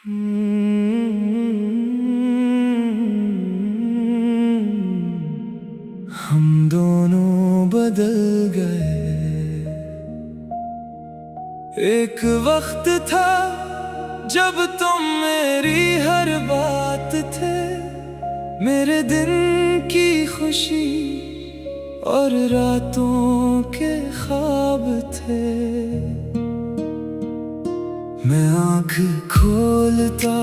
हम दोनों बदल गए। एक वक्त था जब तुम मेरी हर बात थे, मेरे दिन की खुशी और रातों के ख्वाब थे। मैं आँख खोलता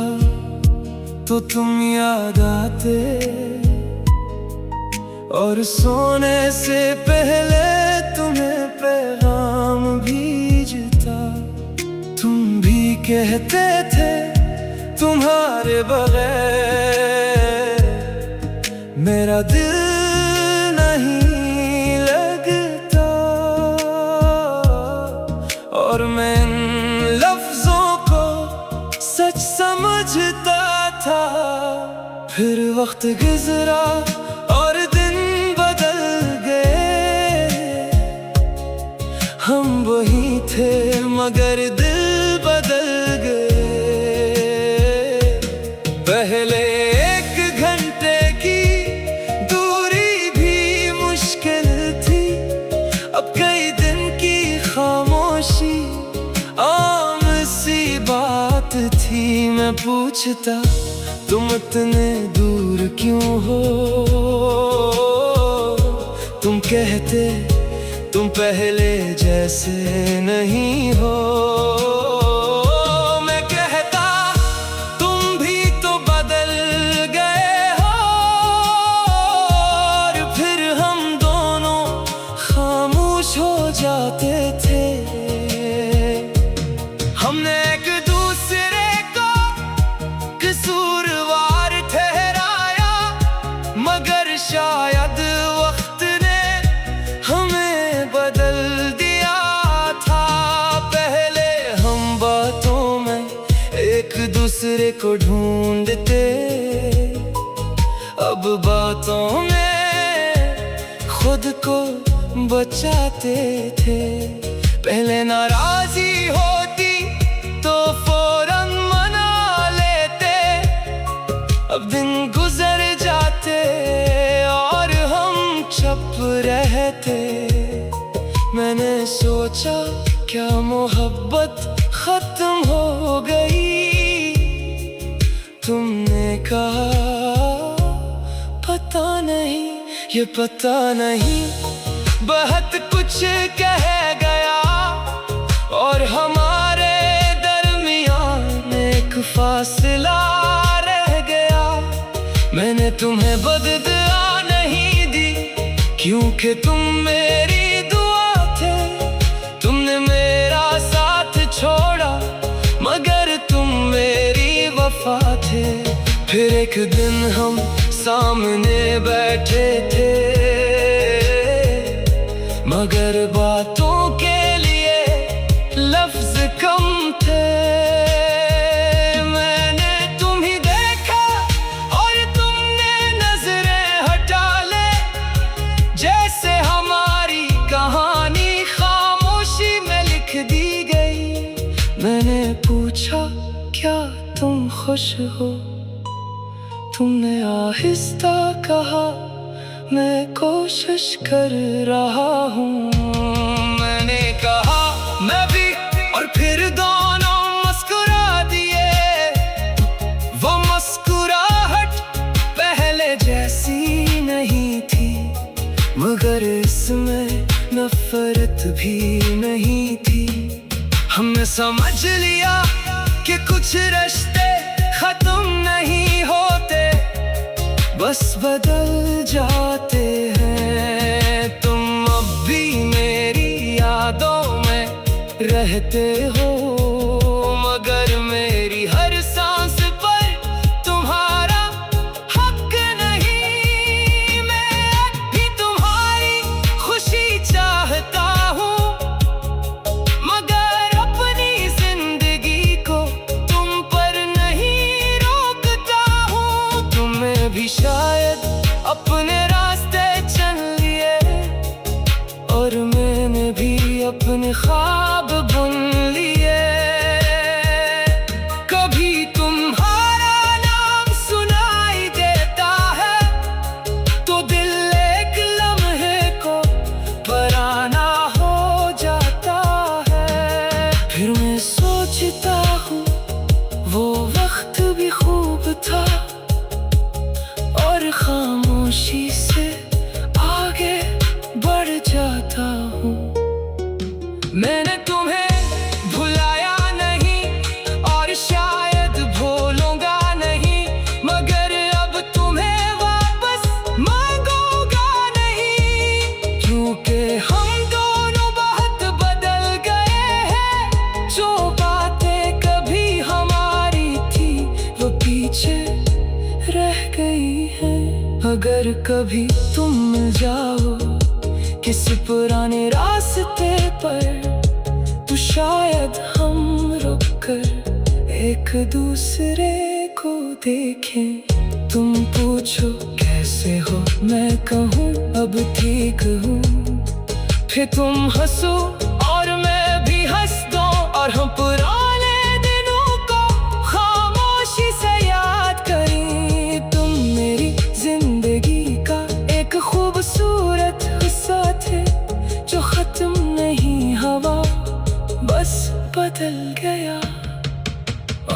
तो तुम याद आते, और सोने से पहले तुम्हें पैगाम भेजता। तुम भी कहते थे तुम्हारे बगैर मेरा दिल नहीं लगता, और मैं इन लफ्जों को सच समझता था। फिर वक्त गुजरा और दिन बदल गए। हम वही थे मगर दिल बदल गए। पहले 1 घंटे की दूरी भी मुश्किल थी, अब कई दिन की खामोशी आम सी बात थी। मैं पूछता तुम इतने दूर क्यों हो, तुम कहते तुम पहले जैसे नहीं हो। मैं कहता तुम भी तो बदल गए हो, और फिर हम दोनों खामोश हो जाते थे। हमने एक दूसरे को कसूरवार ठहराया, मगर शायद वक्त ने हमें बदल दिया था। पहले हम बातों में एक दूसरे को ढूंढते, अब बातों में खुद को बचाते थे। पहले नाराजी होती तो फौरन मना लेते, अब दिन गुजर जाते और हम चुप रहते। मैंने सोचा क्या मोहब्बत खत्म हो गई, तुमने कहा पता नहीं, ये पता नहीं बहुत कुछ कह गया, और हमारे दरमियान एक फासला रह गया। मैंने तुम्हें बददुआ नहीं दी, क्योंकि तुम मेरी दुआ थे। तुमने मेरा साथ छोड़ा, मगर तुम मेरी वफा थे। फिर एक दिन हम सामने बैठे थे, मगर बातों के लिए लफ्ज कम थे। मैंने तुम्हें देखा और तुमने नजरें हटा ले, जैसे हमारी कहानी खामोशी में लिख दी गई। मैंने पूछा क्या तुम खुश हो, तुमने आहिस्ता कहा मैं कोशिश कर रहा हूँ। मैंने कहा मैं भी, और फिर दोनों मुस्कुरा दिए। वो मुस्कुराहट पहले जैसी नहीं थी, मगर इसमें नफरत भी नहीं थी। हमने समझ लिया कि कुछ रिश्ते खत्म नहीं होते, बस बदल जाते हैं। तुम अब भी मेरी यादों में रहते हो, मगर मेरी हर सांस पर तुम्हारा हक नहीं। मैं अब भी तुम्हारी खुशी चाहता हूँ, मगर अपनी जिंदगी को तुम पर नहीं रोकता हूँ। तुम्हें भी शायद अपने रास्ते चल लिए, और मैंने भी अपने ख्वाब बुन लिए। कभी तुम अगर कभी तुम मिल जाओ किसी पुराने रास्ते पर, तो शायद हम रुक कर एक दूसरे को देखें। तुम पूछो कैसे हो, मैं कहूँ अब ठीक हूँ। फिर तुम हंसो और मैं भी हंस दूं, और हम पुराने दिनों को खामोशी से याद करें। तुम मेरी जिंदगी का एक खूबसूरत हिस्सा थे, जो खत्म नहीं हवा बस बदल गया।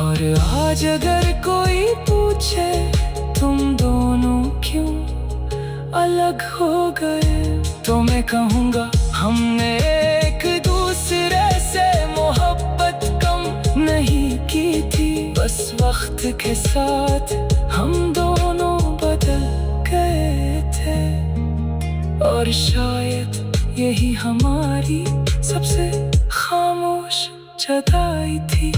और आज अगर कोई पूछे तुम दोनों क्यों अलग हो गए, तो मैं कहूँगा हमने एक दूसरे से मोहब्बत कम नहीं की थी, बस वक्त के साथ हम दोनों बदल गए थे। और शायद यही हमारी सबसे खामोश जुदाई थी।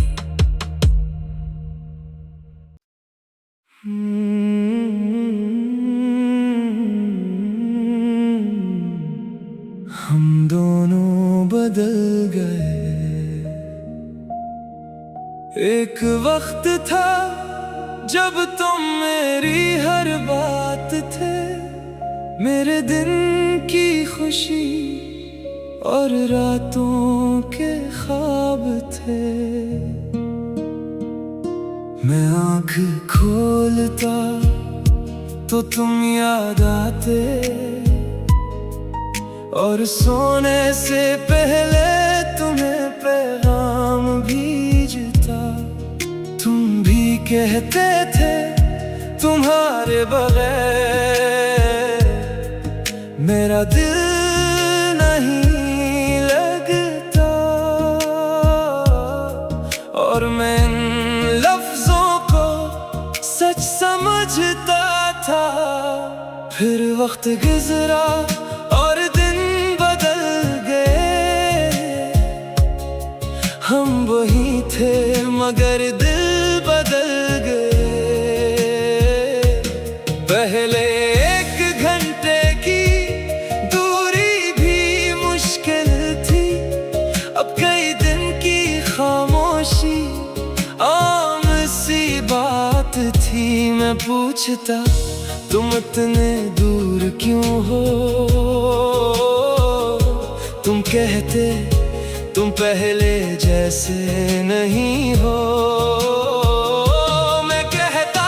हम दोनों बदल गए। एक वक्त था जब तुम मेरी हर बात थे, मेरे दिन की खुशी और रातों के ख्वाब थे। मैं आँख खोलता तो तुम याद आते, और सोने से पहले तुम्हें पैगाम भेजता। तुम भी कहते थे तुम्हारे बगैर मेरा दिल नहीं लगता। और मैं इन लफ्जों को सच समझता था। फिर वक्त गुजरा और दिन बदल गए। हम वही थे मगर दिल बदल गए। पहले एक घंटे की दूरी भी मुश्किल थी, अब कई दिन की खामोशी आम सी बात थी। मैं पूछता तुम इतने दूर क्यों हो, तुम कहते तुम पहले जैसे नहीं हो। मैं कहता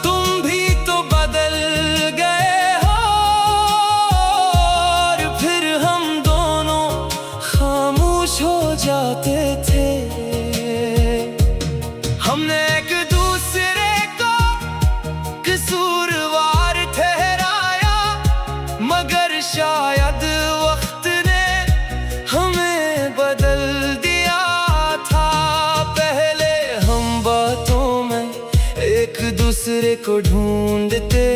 तुम भी तो बदल गए हो। और फिर हम दोनों खामोश हो जाते थे। हमने एक दूसरे को कसूरवार ठहराया, मगर शायद वक्त ने हमें बदल दिया था। पहले हम बातों में एक दूसरे को ढूंढते,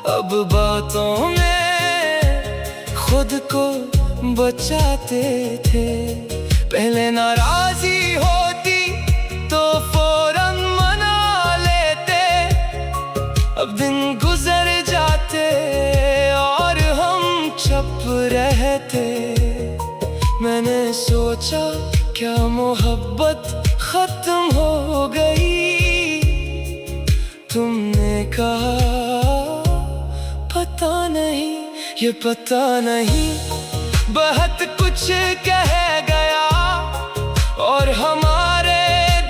अब बातों में खुद को बचाते थे। पहले नाराजी होती तो फौरन मना लेते, अब दिन गुजर जाते और हम चुप रहते। मैंने सोचा क्या मोहब्बत खत्म हो गई, तुमने कहा पता नहीं, ये पता नहीं बहुत कुछ कह गया। और हमारे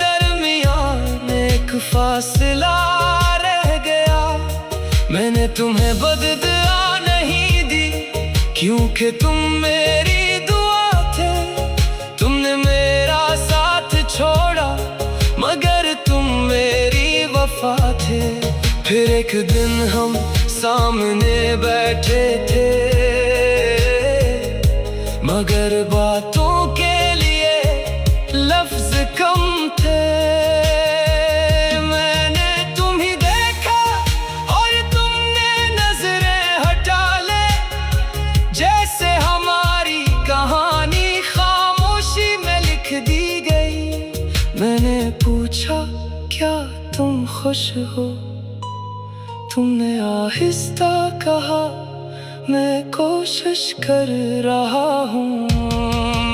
दरमियान एक फासला रह गया। मैंने तुम्हें बददुआ नहीं दी, क्योंकि तुम मेरी दुआ थे। तुमने मेरा साथ छोड़ा, मगर तुम मेरी वफा थे। फिर एक दिन हम सामने बैठे थे, मगर बातों के लिए लफ्ज कम थे। मैंने तुम्हें देखा और तुमने नजरें हटा ले, जैसे हमारी कहानी खामोशी में लिख दी गई। मैंने पूछा क्या तुम खुश हो, तुमने आहिस्ता कहा, मैं कोशिश कर रहा हूँ।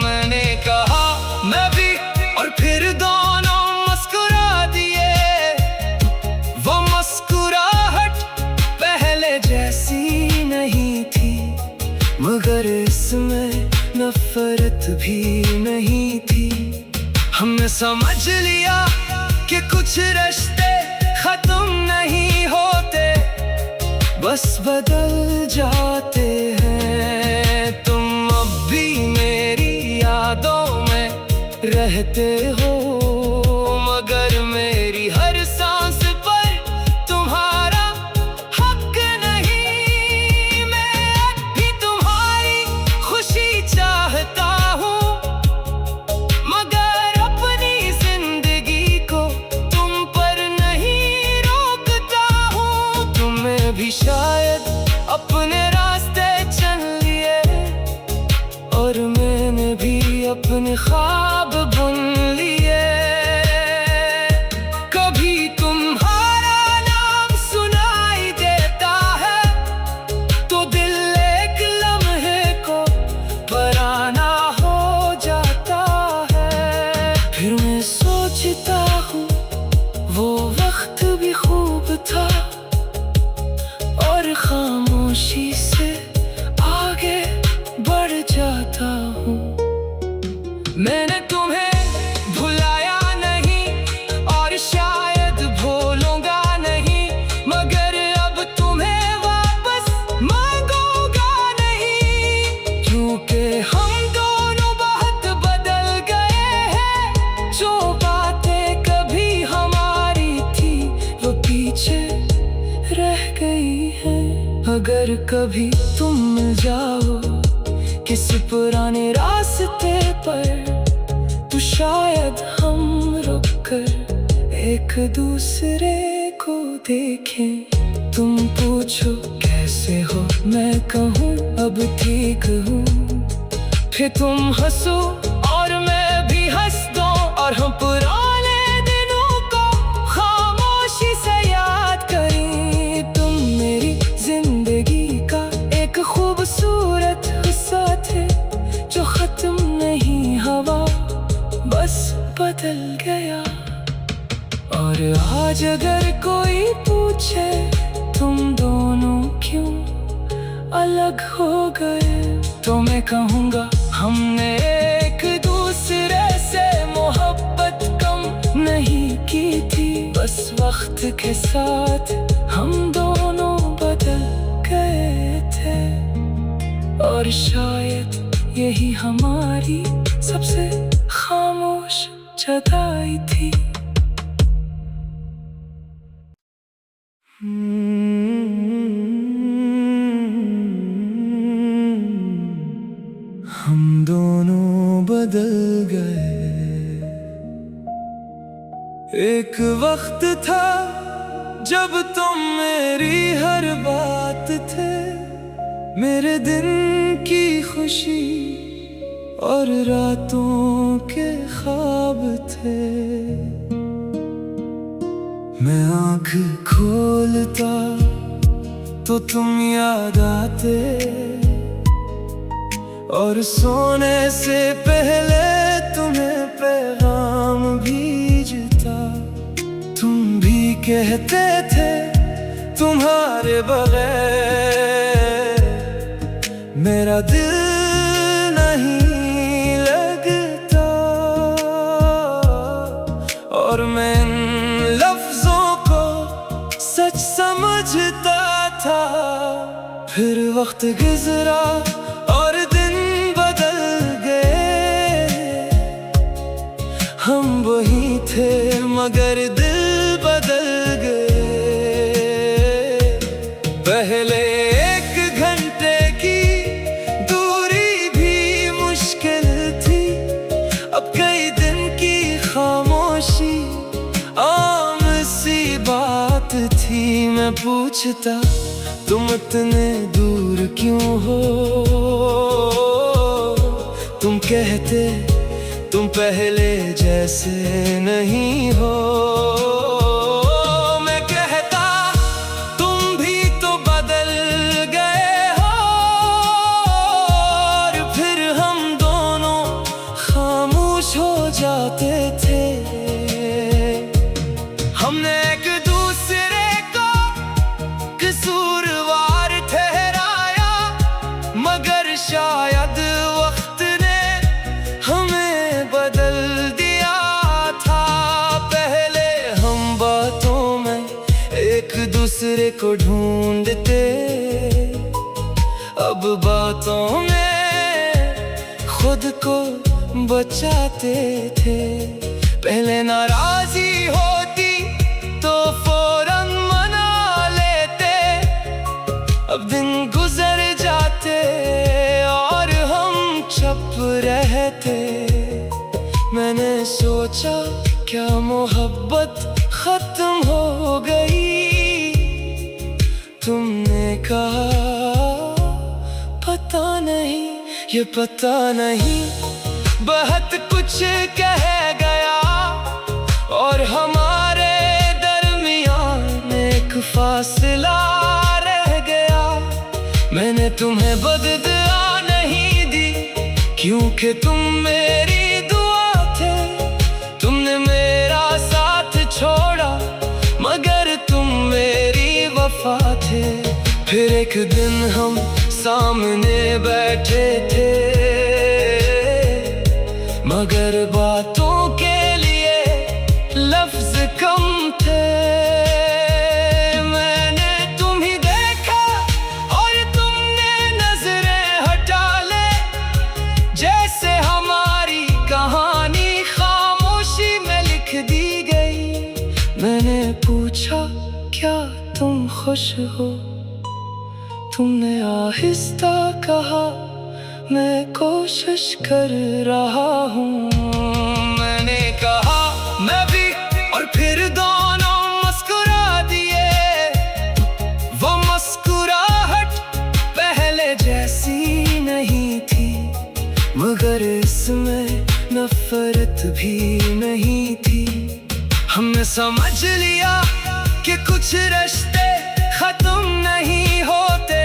मैंने कहा मैं भी, और फिर दोनों मुस्कुरा दिए। वो मुस्कुराहट पहले जैसी नहीं थी, मगर इसमें नफरत भी नहीं थी। हमने समझ लिया कि कुछ रिश्ते खत्म नहीं होते, बस बदल जाते हैं। तुम अब भी मेरी यादों में रहते हो, मगर मेरी हर सांस पर तुम्हारा हक नहीं। मैं अब भी तुम्हारी खुशी चाहता हूँ, मगर अपनी जिंदगी को तुम पर नहीं रोकता हूँ। तुम्हें भी शायद अपने रास्ते चल लिए, और मैंने भी अपने ख्वाब बुन लिए। कभी तुम्हारा नाम सुनाई देता है, तो दिल एक लम्हे को पराना हो जाता है। फिर मैं सोचता हूँ वो वक्त भी खूब था, और खामोशी से आगे बढ़ जाता हूँ। मैंने तुम्हें भुलाया नहीं, और शायद भूलूंगा नहीं, मगर अब तुम्हें वापस मांगूंगा नहीं। क्योंकि हम दोनों बहुत बदल गए हैं। जो बातें कभी हमारी थी, वो पीछे रह गई है। अगर कभी तुम मिल जाओ किसी पुराने रास्ते पर, तो शायद हम रुक कर एक दूसरे को देखें। तुम पूछो कैसे हो, मैं कहूँ अब ठीक हूँ। फिर तुम हंसो और मैं भी हंस दूं, और हम पुराने दिनों को खामोशी से याद करें। तुम मेरी जिंदगी का एक खूबसूरत हिस्सा थे, जो खत्म नहीं हुआ, बस बदल गया। और आज अगर कोई पूछे तुम दोनों क्यों अलग हो गए, तो मैं कहूँगा हमने एक दूसरे से मोहब्बत कम नहीं की थी। बस वक्त के साथ हम दोनों बदल गए थे, और शायद यही हमारी सबसे खामोश जुदाई थी। हम दोनों बदल गए। एक वक्त था जब तुम मेरी हर बात थे, मेरे दिन की खुशी और रातों के ख्वाब थे। मैं आँख खोलता तो तुम याद आते, और सोने से पहले तुम्हें पैगाम भेजता। तुम भी कहते थे तुम्हारे बगैर मेरा दिल नहीं लगता, और मैं इन लफ्जों को सच समझता था। फिर वक्त गुजरा और दिन बदल गए। हम वही थे मगर दिल बदल गए। पहले एक घंटे की दूरी भी मुश्किल थी, अब कई दिन की खामोशी आम सी बात थी। मैं पूछता तुम इतने दूर क्यों हो, तुम कहते तुम पहले जैसे नहीं हो। मैं कहता तुम को ढूंढते, अब बातों में खुद को बचाते थे। पहले नाराजी होती तो फौरन मना लेते, अब दिन गुजर जाते और हम चुप रहते। मैंने सोचा क्या मोहब्बत खत्म हो गई, तुमने कहा पता नहीं, ये पता नहीं बहुत कुछ कह गया और हमारे दरमियान एक फासला रह गया। मैंने तुम्हें बददुआ नहीं दी क्योंकि तुम मेरी दुआ थे, तुमने मेरा साथ छोड़ा मगर तुम मेरी वफा थे। फिर एक दिन हम सामने बैठे थे मगर बातों के लिए लफ्ज कम थे। मैंने तुम्हें देखा और तुमने नजरें हटा ले, जैसे हमारी कहानी खामोशी में लिख दी गई। मैंने पूछा क्या तुम खुश हो, तुमने आहिस्ता कहा मैं कोशिश कर रहा हूँ। मैंने कहा मैं भी, और फिर दोनों मुस्कुरा दिए। वो मुस्कुराहट पहले जैसी नहीं थी मगर इसमें नफरत भी नहीं थी। हमने समझ लिया कि कुछ रिश्ते खत्म नहीं होते,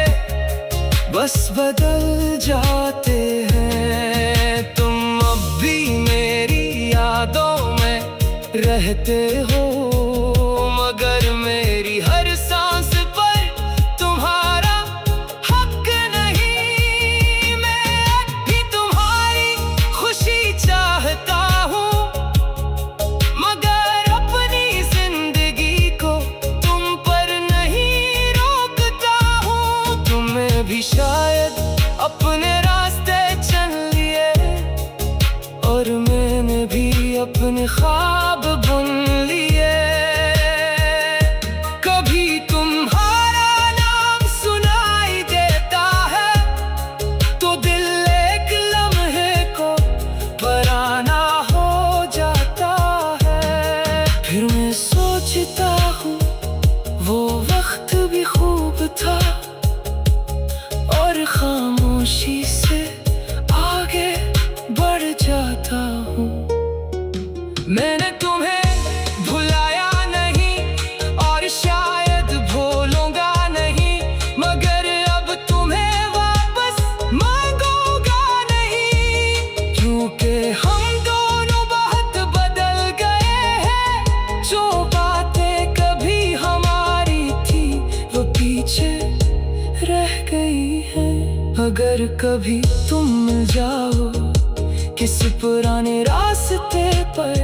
बस बदल जाते हैं। तुम अब भी मेरी यादों में रहते हो मगर मेरी हर सांस पर तुम्हारा हक नहीं। मैं भी तुम्हारी खुशी चाहता हूँ मगर अपनी जिंदगी को तुम पर नहीं रोकता हूँ। तुम्हें भी शायद अपने रास्ते चल लिए और मैंने भी अपने ख्वाब बुन लिए। कभी तुम्हारा नाम सुनाई देता है तो दिल एक लम्हे को पराना हो जाता है। फिर मैं सोचता हूँ वो वक्त भी खूब था और खामोशी से आगे बढ़ जाता हूँ। मैंने तुम्हें भुलाया नहीं और शायद भूलूंगा नहीं मगर अब तुम्हें वापस मांगूंगा नहीं, क्योंकि हम दोनों बहुत बदल गए हैं। जो बातें कभी हमारी थी वो पीछे रह गई है। अगर कभी तुम मिल जाओ किसी पुराने रास्ते पर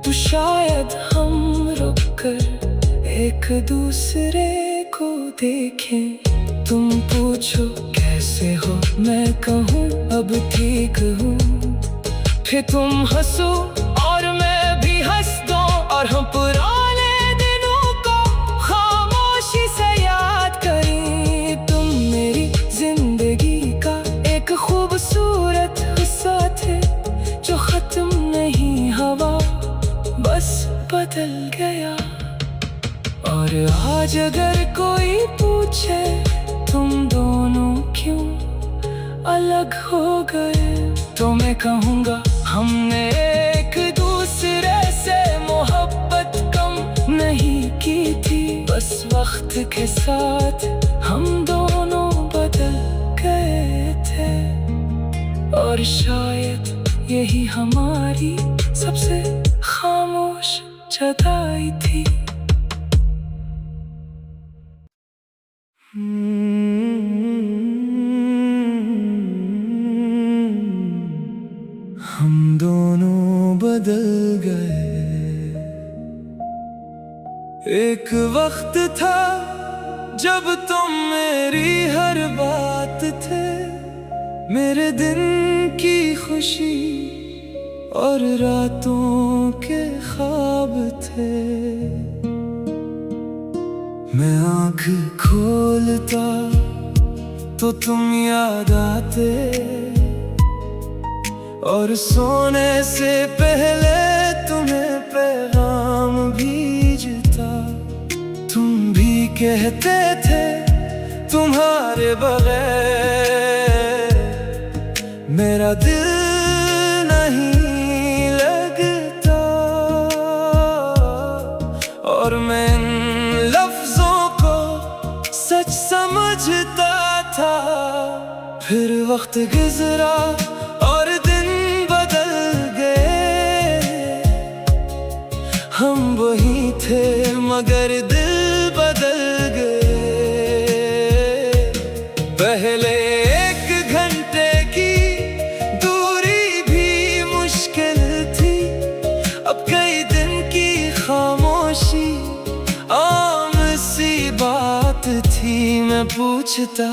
तो शायद हम रुक कर एक दूसरे को देखें। तुम पूछो कैसे हो, मैं कहूँ अब ठीक हूँ। फिर तुम हंसो और मैं भी हंस दूं और हम पुराने दिनों को खामोशी से याद करें। तुम मेरी जिंदगी का एक खूबसूरत हिस्सा थे जो खत्म नहीं हुआ, बस बदल गया। और आज अगर कोई पूछे तुम दोनों क्यों अलग हो गए तो मैं कहूँगा हमने एक दूसरे से मोहब्बत कम नहीं की थी, बस वक्त के साथ हम दोनों बदल गए थे। और शायद यही हमारी सबसे खामोश जुदाई थी। हम दोनों बदल गए, एक वक्त था जब तुम मेरी हर बात थे, मेरे दिन की खुशी और रातों के ख्वाब थे। मैं आँख खोलता तो तुम याद आते, और सोने से पहले तुम्हें पैगाम भेजता। तुम भी कहते थे तुम्हारे बगैर मेरा दिल नहीं लगता, और मैं इन लफ्जों को सच समझता था। फिर वक्त गुजरा और दिन बदल गए, हम वही थे मगर दिल बदल गए। पहले 1 घंटे की दूरी भी मुश्किल थी, अब कई दिन की खामोशी आम सी बात थी। मैं पूछता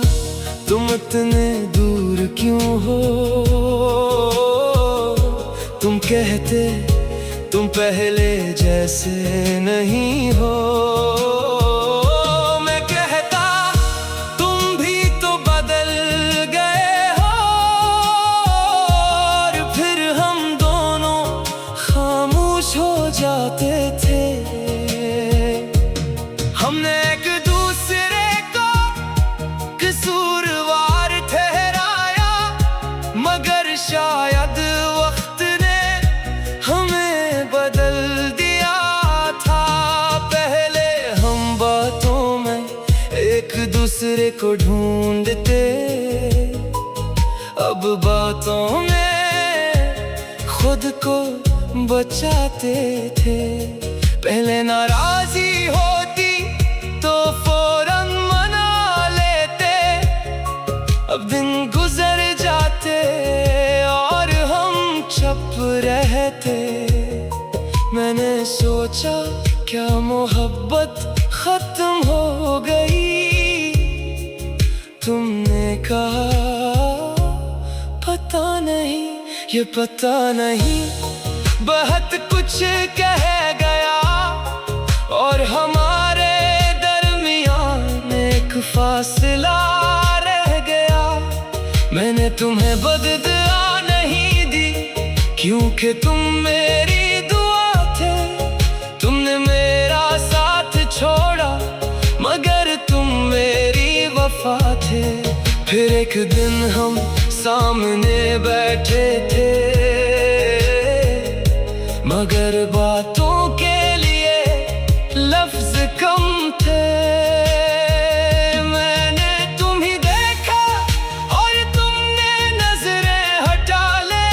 तुम इतने दूर क्यों हो, तुम कहते तुम पहले जैसे नहीं हो। मैं कहता तुम भी तो बदल गए हो, और फिर हम दोनों खामोश हो जाते थे। हमने एक दूसरे को कसूरवार ठहराया, मगर शायद वक्त ने हमें बदल दिया था। पहले हम बातों में एक दूसरे को ढूंढते, अब बातों में खुद को बचाते थे। पहले नाराजी होती तो फौरन मना लेते, अब दिन गुजर जाते और हम चुप रहते। मैंने सोचा क्या मोहब्बत खत्म हो गई, तुमने कहा पता नहीं, ये पता नहीं बहुत कुछ कह गया, और हमारे दरमियान एक फासला रह गया। मैंने तुम्हें बददुआ नहीं दी, क्योंकि तुम मेरी दुआ थे। तुमने मेरा साथ छोड़ा, मगर तुम मेरी वफा थे। फिर एक दिन हम सामने बैठे थे, मगर बातों के लिए लफ्ज कम थे। मैंने तुम्हें देखा और तुमने नजरें हटा ले,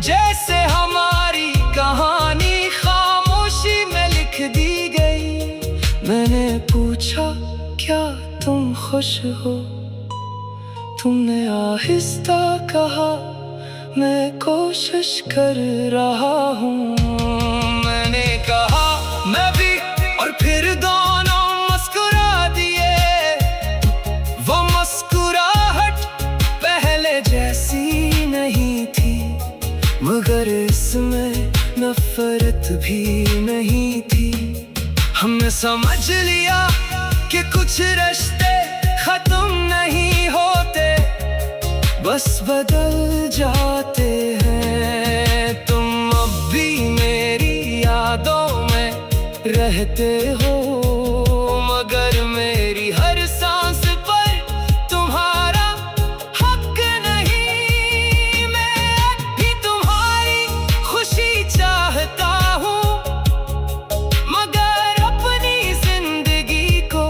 जैसे हमारी कहानी खामोशी में लिख दी गई। मैंने पूछा क्या तुम खुश हो, तुमने आहिस्ता कहा मैं कोशिश कर रहा हूँ। मैंने कहा मैं भी, और फिर दोनों मुस्कुरा दिए। वो मुस्कुराहट पहले जैसी नहीं थी, मगर इसमें नफरत भी नहीं थी। हमने समझ लिया कि कुछ रिश्ते खत्म नहीं होते, बस बदल जाते हैं। तुम अब भी मेरी यादों में रहते हो, मगर मेरी हर सांस पर तुम्हारा हक नहीं। मैं भी तुम्हारी खुशी चाहता हूँ, मगर अपनी जिंदगी को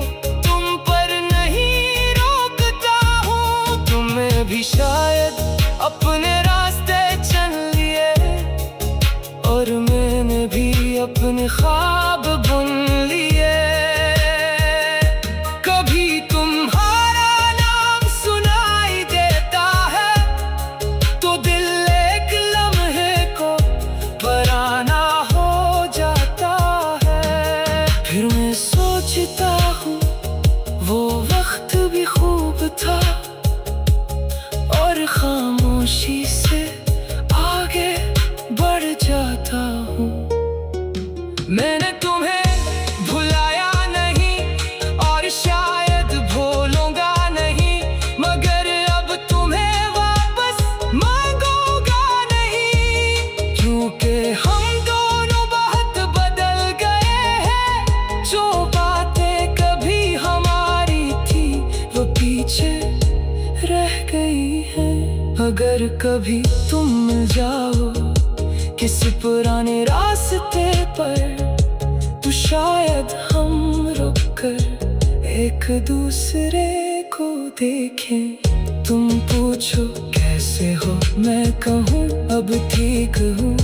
तुम पर नहीं रोकता हूँ। तुम्हें भी शायद अपने रास्ते चल लिए, और मैंने भी अपने ख्वाब बुन लिए। कभी तुम्हारा नाम सुनाई देता है, तो दिल एक लम्हे को पराना हो जाता है। फिर मैंने तुम्हें भुलाया नहीं और शायद भूलूंगा नहीं, मगर अब तुम्हें वापस मांगूंगा नहीं, क्योंकि हम दोनों बहुत बदल गए हैं। जो बातें कभी हमारी थी वो पीछे रह गई है। अगर कभी तुम मिल जाओ किसी पुराने रास्ते पर, तो शायद हम रुक कर एक दूसरे को देखें। तुम पूछो कैसे हो, मैं कहूँ अब ठीक हूँ,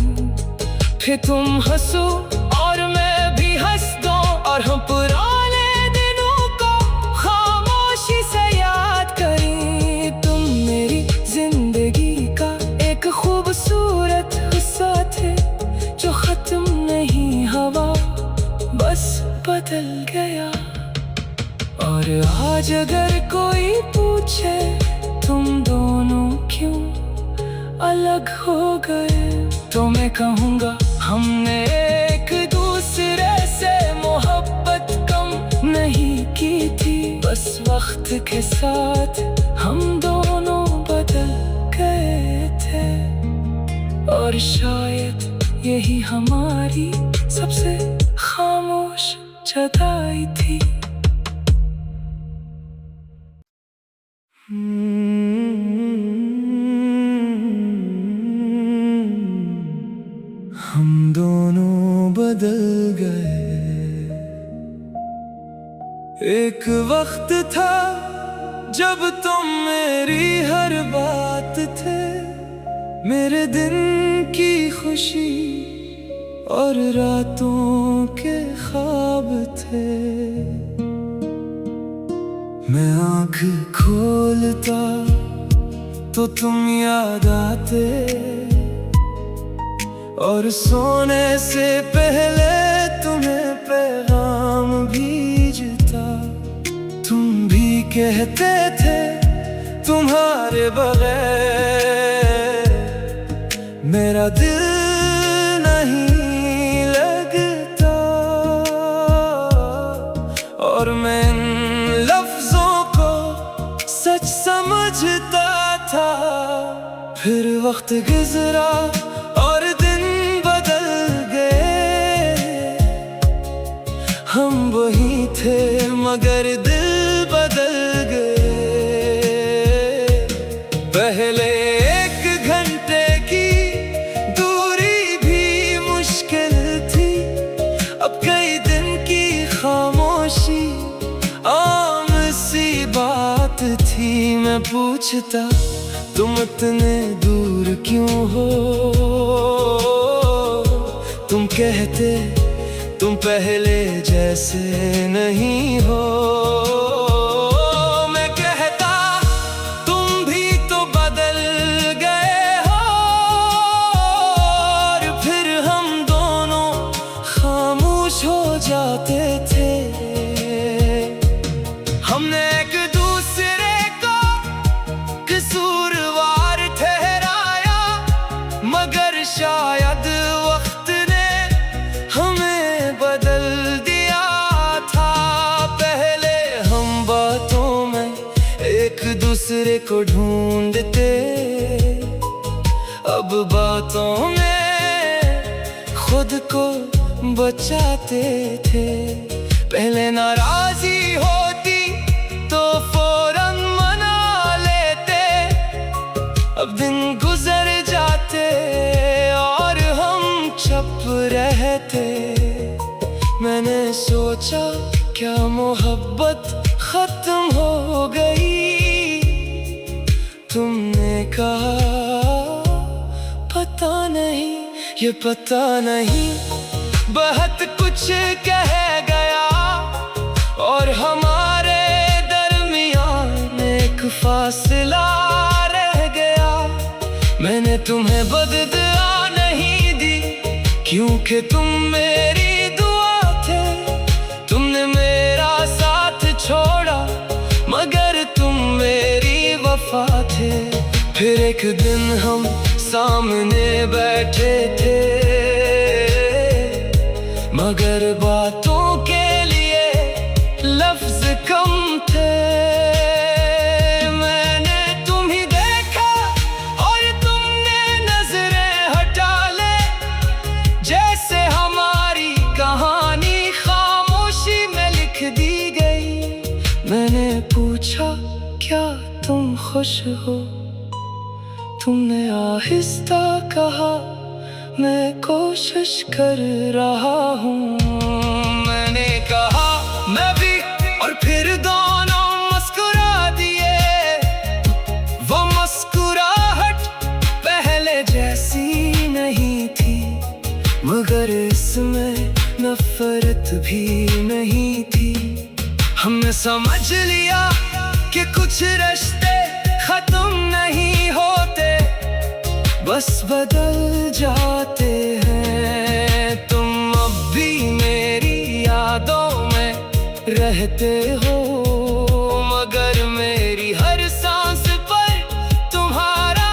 फिर तुम हंसो और मैं भी हंस दूं, और हम पुराने दिनों को खामोशी से याद करें। तुम मेरी जिंदगी का एक खूबसूरत हिस्सा थे, जो खत्म नहीं हवा बस बदल गया। और आज अगर कोई पूछे तुम दोनों क्यों अलग हो गए, तो मैं कहूँगा हमने एक दूसरे से मोहब्बत कम नहीं की थी, बस वक्त के साथ हम दोनों बदल गए थे। और शायद यही हमारी सबसे खामोश जुदाई थी। हम दोनों बदल गए। एक वक्त था जब तुम मेरी हर बात थे, मेरे दिन की खुशी और रातों के ख्वाब थे। मैं आँख खोलता तो तुम याद आते, और सोने से पहले तुम्हें पैगाम भेजता। तुम भी कहते थे तुम्हारे बगैर मेरा दिल नहीं लगता, और मैं इन लफ्जों को सच समझता था। फिर वक्त गुजरा और दिन बदल गए, हम वही थे मगर दिल बदल गए। पहले एक घंटे की दूरी भी मुश्किल थी, अब कई दिन की खामोशी आम सी बात थी। मैं पूछता तुम इतने दूर क्यों हो, तुम कहते तुम पहले जैसे नहीं हो। मैं कहता तुम भी तो बदल गए हो, और फिर हम दोनों खामोश हो जाते थे। हमने एक दूसरे को कसूरवार ठहराया, मगर शायद वक्त ने हमें बदल दिया था। पहले हम बातों में एक दूसरे को ढूंढते, अब बातों में खुद को बचाते थे। पहले नाराजी होती तो फौरन मना लेते, अब दिन गुजर जाते और हम चुप रहते। मैंने सोचा क्या मोहब्बत खत्म हो गई, तुमने कहा पता नहीं, ये पता नहीं बहुत कुछ कह गया, और हमारे दरमियान एक फासला रह गया। मैंने तुम्हें बददुआ नहीं दी, क्योंकि तुम मेरी दुआ थे। तुमने मेरा साथ छोड़ा, मगर तुम मेरी वफा थे। फिर एक दिन हम सामने बैठे थे, मगर बातों के लिए लफ्ज कम थे। मैंने तुम्हें देखा और तुमने नजरें हटा ले, जैसे हमारी कहानी खामोशी में लिख दी गई। मैंने पूछा क्या तुम खुश हो, तुमने आहिस्ता कहा मैं कोशिश कर रहा हूँ। मैंने कहा मैं भी, और फिर दोनों मुस्कुरा दिए। वो मुस्कुराहट पहले जैसी नहीं थी, मगर इसमें नफरत भी नहीं थी। हमने समझ लिया कि कुछ रिश्ते खत्म नहीं होते, बस बदल जाते हैं। तुम अब भी मेरी यादों में रहते हो, मगर मेरी हर सांस पर तुम्हारा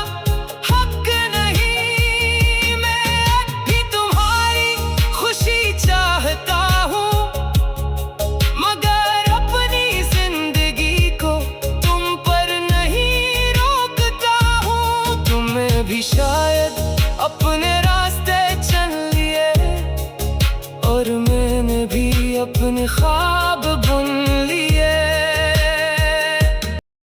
हक नहीं। मैं अब भी तुम्हारी खुशी चाहता हूँ, मगर अपनी जिंदगी को तुम पर नहीं रोकता हूँ। तुम्हें भी शायद अपने रास्ते चल लिए, और मैंने भी अपने ख्वाब बुन